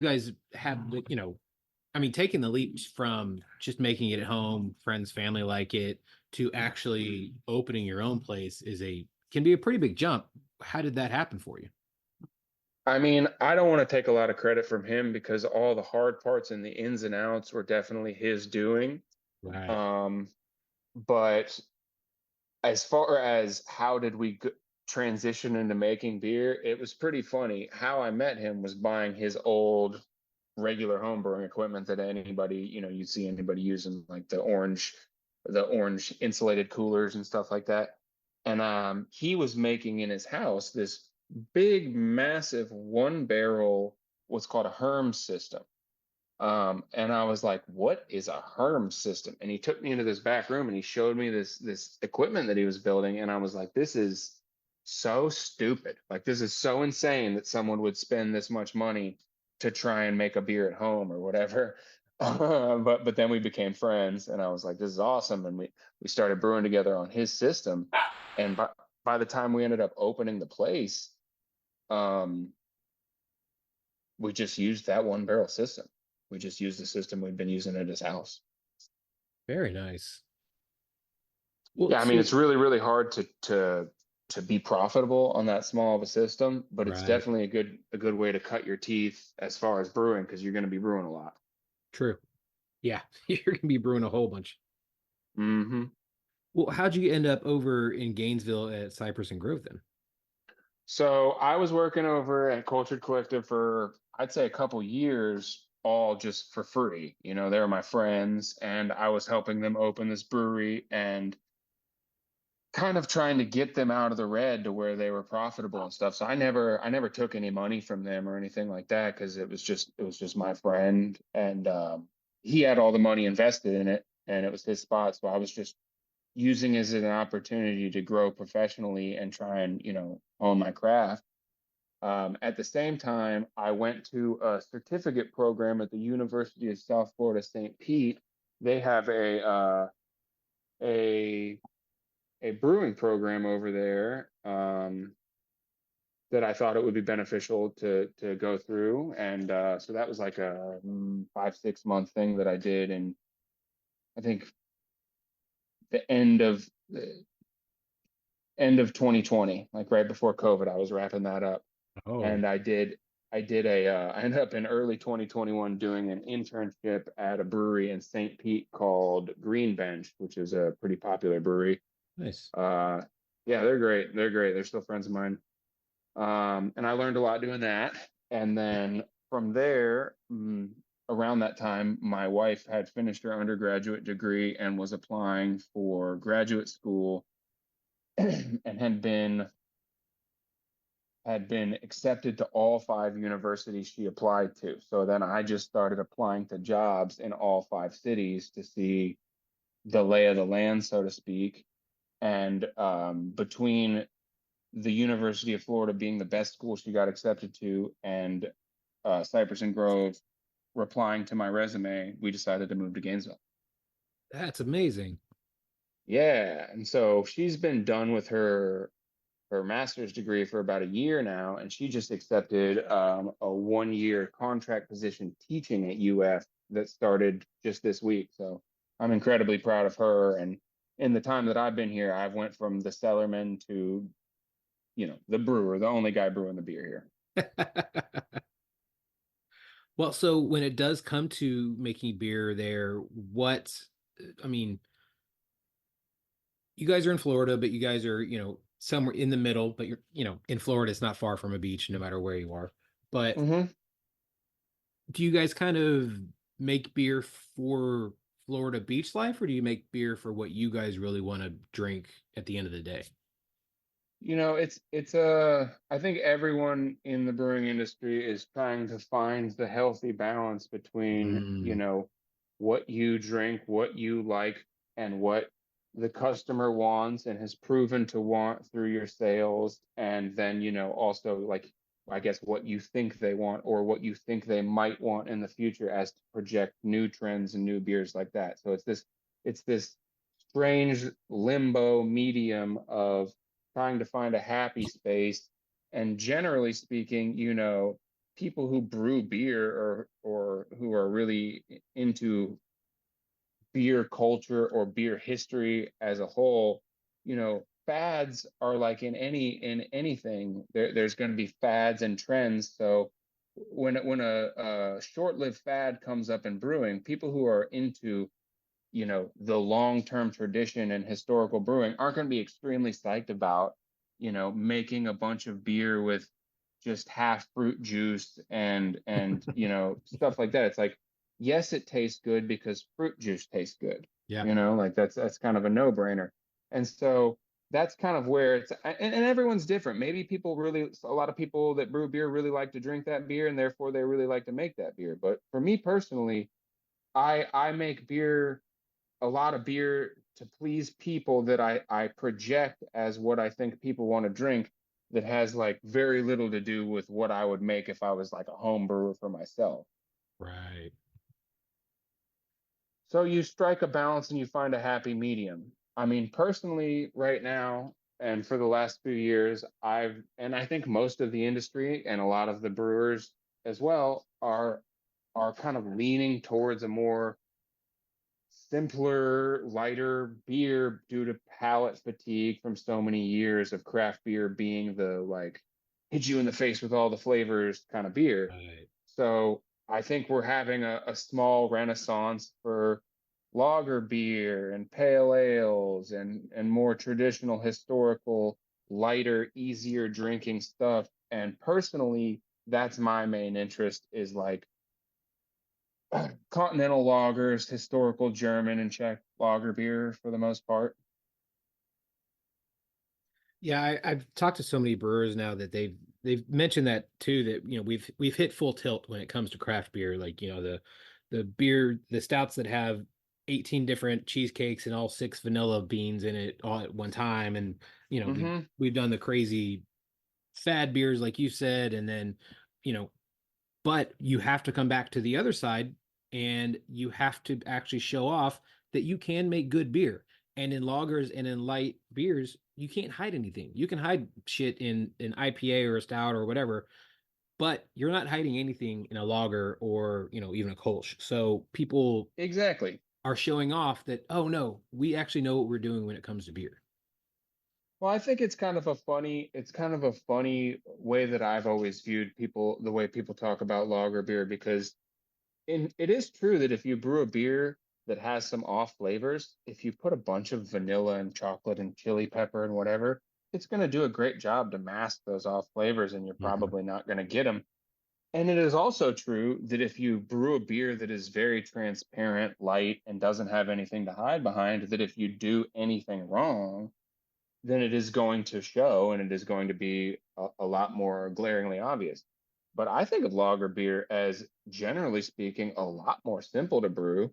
you guys have the, I mean, taking the leap from just making it at home, friends, family like it, to actually opening your own place can be a pretty big jump. How did that happen for you? I mean, I don't want to take a lot of credit from him because all the hard parts and the ins and outs were definitely his doing. Right. Um, but as far as how did we transition into making beer, it was pretty funny. How I met him was buying his old regular home brewing equipment that anybody, you see anybody using, like the orange insulated coolers and stuff like that. And he was making in his house this big, massive one barrel, what's called a Herm system. And I was like, what is a Herm system? And he took me into this back room and he showed me this equipment that he was building. And I was like, this is so stupid. Like, this is so insane that someone would spend this much money to try and make a beer at home or whatever. But then we became friends and I was like, this is awesome. And we started brewing together on his system. And by the time we ended up opening the place, um, we just used that one barrel system. We just used the system we've been using at his house. Very nice. Well, Yeah, I mean so it's really, really hard to be profitable on that small of a system, but it's right. definitely a good way to cut your teeth as far as brewing because you're going to be brewing a lot. True. Yeah, you're gonna be brewing a whole bunch. Hmm. Well, how'd you end up over in Gainesville at Cypress and Grove then? So I was working over at Cultured Collective for I'd say a couple years, all just for free. They were my friends, and I was helping them open this brewery and kind of trying to get them out of the red to where they were profitable and stuff. So I never took any money from them or anything like that because it was just my friend, and he had all the money invested in it and it was his spot. So I was just using it as an opportunity to grow professionally and try and, hone my craft. At the same time, I went to a certificate program at the University of South Florida, St. Pete. They have a a brewing program over there, that I thought it would be beneficial to go through, and so that was like a 5 6 month thing that I did, and I think the end of 2020, like right before COVID, I was wrapping that up, Oh, and I ended up in early 2021 doing an internship at a brewery in St. Pete called Green Bench, which is a pretty popular brewery. nice. Uh, yeah, they're great. They're great. They're still friends of mine. And I learned a lot doing that. And then from there, around that time, my wife had finished her undergraduate degree and was applying for graduate school and had been accepted to all five universities she applied to. So then I just started applying to jobs in all five cities to see the lay of the land, so to speak. And between the University of Florida being the best school she got accepted to, and Cypress and Grove replying to my resume, we decided to move to Gainesville. That's amazing. Yeah, and so she's been done with her master's degree for about a year now, and she just accepted a 1 year contract position teaching at UF that started just this week. So I'm incredibly proud of her. And in the time that I've been here, I've went from the cellarman to, the brewer, the only guy brewing the beer here. Well, so when it does come to making beer there, I mean, you guys are in Florida, but you guys are, somewhere in the middle, but you're, in Florida, it's not far from a beach, no matter where you are. But Hmm. do you guys kind of make beer for Florida beach life, or do you make beer for what you guys really want to drink at the end of the day? I think everyone in the brewing industry is trying to find the healthy balance between, Mm, what you drink, what you like, and what the customer wants and has proven to want through your sales. And then, also, like, I guess what you think they want or what you think they might want in the future as to project new trends and new beers like that. So it's this strange limbo medium of trying to find a happy space. And generally speaking, people who brew beer or who are really into beer culture or beer history as a whole, fads are like in anything. There's going to be fads and trends. So when a short-lived fad comes up in brewing, people who are into the long-term tradition and historical brewing aren't going to be extremely psyched about making a bunch of beer with just half fruit juice and stuff like that. It's like, yes, it tastes good because fruit juice tastes good. Yeah. Like that's kind of a no-brainer. And so that's kind of where and everyone's different. Maybe a lot of people that brew beer really like to drink that beer and therefore they really like to make that beer. But for me personally, I make a lot of beer to please people that I project as what I think people want to drink, that has like very little to do with what I would make if I was like a home brewer for myself. Right. So you strike a balance and you find a happy medium. I mean, personally, right now, and for the last few years, and I think most of the industry and a lot of the brewers as well are kind of leaning towards a more simpler, lighter beer due to palate fatigue from so many years of craft beer being the like hit you in the face with all the flavors kind of beer. Right. So I think we're having a small renaissance for lager beer and pale ales and more traditional historical lighter easier drinking stuff. And personally, that's my main interest, is like continental lagers, historical German and Czech lager beer for the most part. Yeah, I've talked to so many brewers now that they've mentioned that too, that we've hit full tilt when it comes to craft beer. Like, the stouts that have 18 different cheesecakes and all six vanilla beans in it all at one time. And Mm-hmm. we've done the crazy fad beers like you said, and then you know but you have to come back to the other side, and you have to actually show off that you can make good beer. And in lagers and in light beers, you can't hide anything. You can hide shit in an IPA or a stout or whatever, but you're not hiding anything in a lager or, even a Kolsch. So people Exactly. are showing off that, oh no, we actually know what we're doing when it comes to beer. Well, I think it's kind of a funny way that I've always viewed people, the way people talk about lager beer, because it is true that if you brew a beer that has some off flavors, if you put a bunch of vanilla and chocolate and chili pepper and whatever, it's going to do a great job to mask those off flavors, and you're Mhm. probably not going to get them. And it is also true that if you brew a beer that is very transparent, light, and doesn't have anything to hide behind, that if you do anything wrong, then it is going to show and it is going to be a lot more glaringly obvious. But I think of lager beer as, generally speaking, a lot more simple to brew,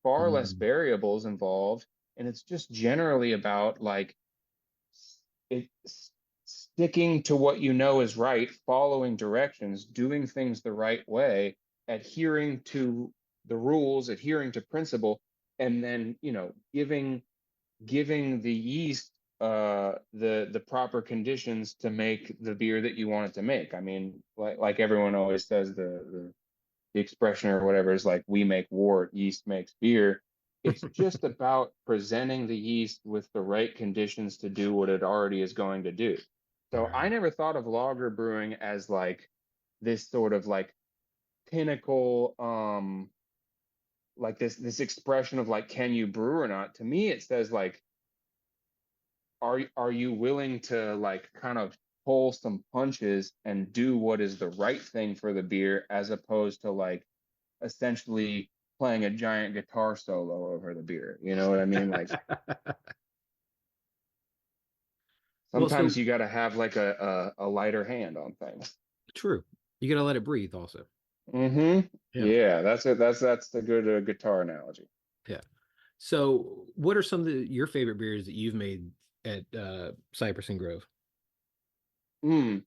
far less Mm. variables involved, and it's just generally about like it sticking to what you know is right, following directions, doing things the right way, adhering to the rules, adhering to principle, and then giving the yeast the proper conditions to make the beer that you want it to make. I mean, like everyone always says, the expression or whatever is like, we make wort, yeast makes beer. It's just about presenting the yeast with the right conditions to do what it already is going to do. So I Right. never thought of lager brewing as like this sort of like pinnacle, like this expression of like, can you brew or not? To me, it says like, are you willing to like kind of pull some punches and do what is the right thing for the beer, as opposed to like essentially playing a giant guitar solo over the beer. You know what I mean? Like Well, sometimes so you got to have like a lighter hand on things. true. You got to let it breathe also. Mm-hmm. Yeah. Yeah, that's it. That's the good guitar analogy. Yeah. So, what are some of your favorite beers that you've made at Cypress and Grove? Mm.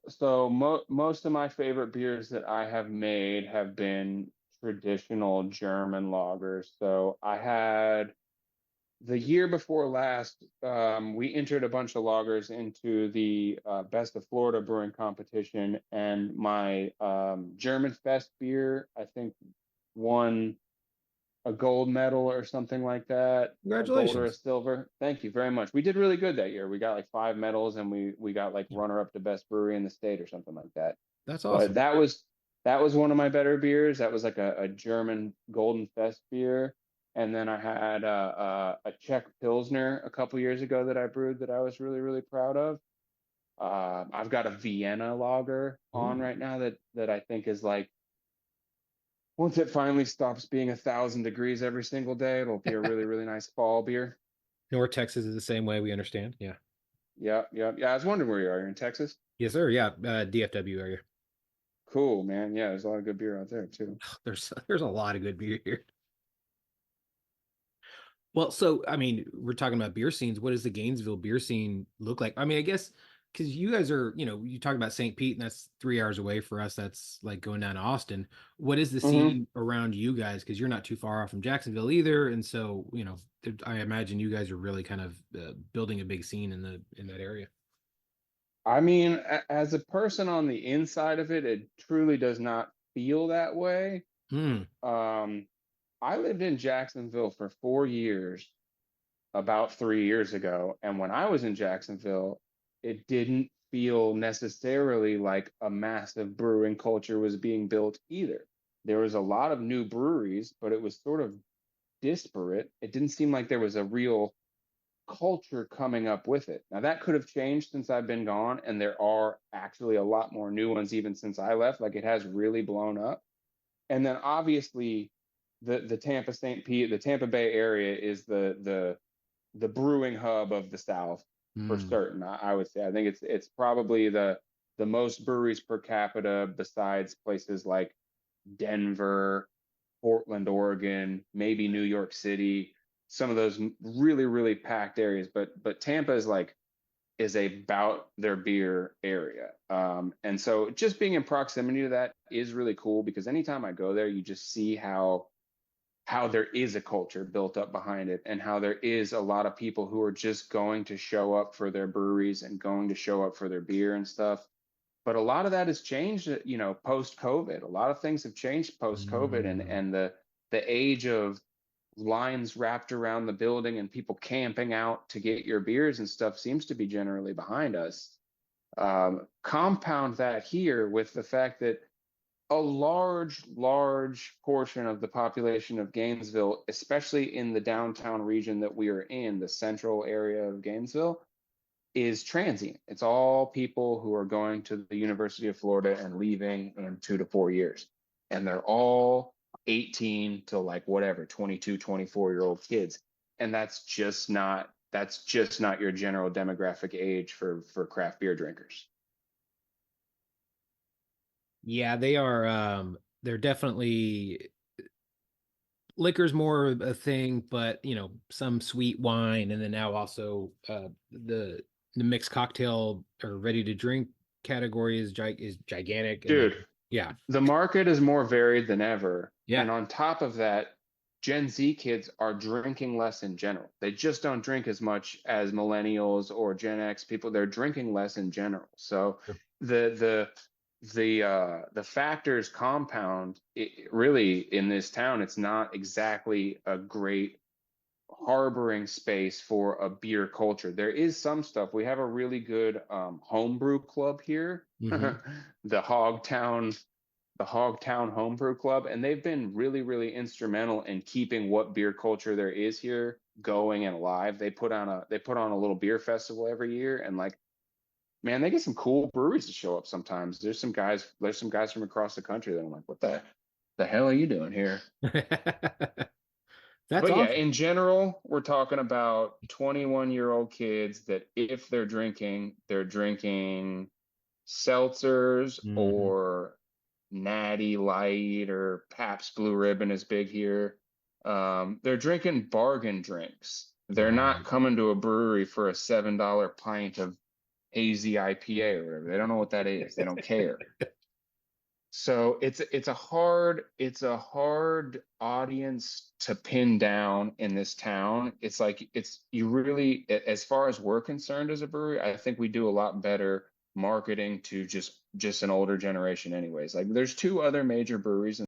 So most of my favorite beers that I have made have been traditional German lagers. So I had the year before last, we entered a bunch of loggers into the Best of Florida Brewing competition, and my German Fest beer, I think, won a gold medal or something like that, a gold or a Congratulations. silver. Thank you very much. We did really good that year. We got like 5 medals, and we got like runner up to best brewery in the state or something like that. That's But awesome. that was one of my better beers. That was like a German Golden Fest beer. And then I had a Czech Pilsner a couple years ago that I brewed that I was really, really proud of. I've got a Vienna lager on Ooh. right now that I think is like, once it finally stops being 1,000 degrees every single day, it'll be a really, really nice fall beer. North Texas is the same way, we understand. Yeah. Yeah, yeah, yeah. I was wondering where you are. You're in Texas? Yes, sir. Yeah. DFW area. Cool, man. Yeah, there's a lot of good beer out there too. There's a lot of good beer here. Well, so I mean, we're talking about beer scenes. What does the Gainesville beer scene look like? I mean, I guess because you guys are, you talk about St. Pete, and that's 3 hours away for us. That's like going down to Austin. What is the Hmm. scene around you guys? Because you're not too far off from Jacksonville either, and so I imagine you guys are really kind of building a big scene in that area. I mean, as a person on the inside of it, it truly does not feel that way. Hmm. Um, I lived in Jacksonville for 4 years about 3 years ago, and when I was in Jacksonville, it didn't feel necessarily like a massive brewing culture was being built either. There was a lot of new breweries, but it was sort of disparate. It didn't seem like there was a real culture coming up with it. Now that could have changed since I've been gone, and there are actually a lot more new ones even since I left. Like it has really blown up. And then obviously the Tampa St. Pete, the Tampa Bay area is the brewing hub of the South for Hmm. certain. I would say I think it's probably the most breweries per capita besides places like Denver, Portland, Oregon, maybe New York City, some of those really, really packed areas. But Tampa is about their beer area. And so just being in proximity to that is really cool because anytime I go there, you just see how there is a culture built up behind it and how there is a lot of people who are just going to show up for their breweries and going to show up for their beer and stuff. But a lot of that has changed, post COVID. A lot of things have changed post COVID, and Hmm. the age of lines wrapped around the building and people camping out to get your beers and stuff seems to be generally behind us. Compound that here with the fact that a large, large portion of the population of Gainesville, especially in the downtown region that we are in, the central area of Gainesville, is transient. It's all people who are going to the University of Florida and leaving in 2 to 4 years. And they're all 18 to like whatever, 22, 24-year-old kids. And that's just not your general demographic age for craft beer drinkers. Yeah, they are. They're definitely liquor's more of a thing, but some sweet wine, and then now also the mixed cocktail or ready to drink category is gigantic, and then Dude, yeah, the market is more varied than ever. yeah, And on top of that, Gen Z kids are drinking less in general. They just don't drink as much as millennials or Gen X people. They're drinking less in general. So the the factors compound really in this town. It's not exactly a great harboring space for a beer culture. There is some stuff. We have a really good homebrew club here, hmm the Hogtown the Hogtown Homebrew Club, and they've been really, really instrumental in keeping what beer culture there is here going and alive. They put on a little beer festival every year, and like, man, they get some cool breweries to show up sometimes. There's some guys from across the country that I'm like, what the hell are you doing here? that's But yeah, awesome. in general, we're talking about 21-year-old kids that if they're drinking seltzers Hmm. or Natty Light or Pabst Blue Ribbon is big here. They're drinking bargain drinks. They're not Right. coming to a brewery for a $7 pint of hazy IPA or whatever. They don't know what that is. They don't care. So it's a hard audience to pin down in this town. It's like you really as far as we're concerned as a brewery, I think we do a lot better marketing to just an older generation anyways. Like there's two other major breweries in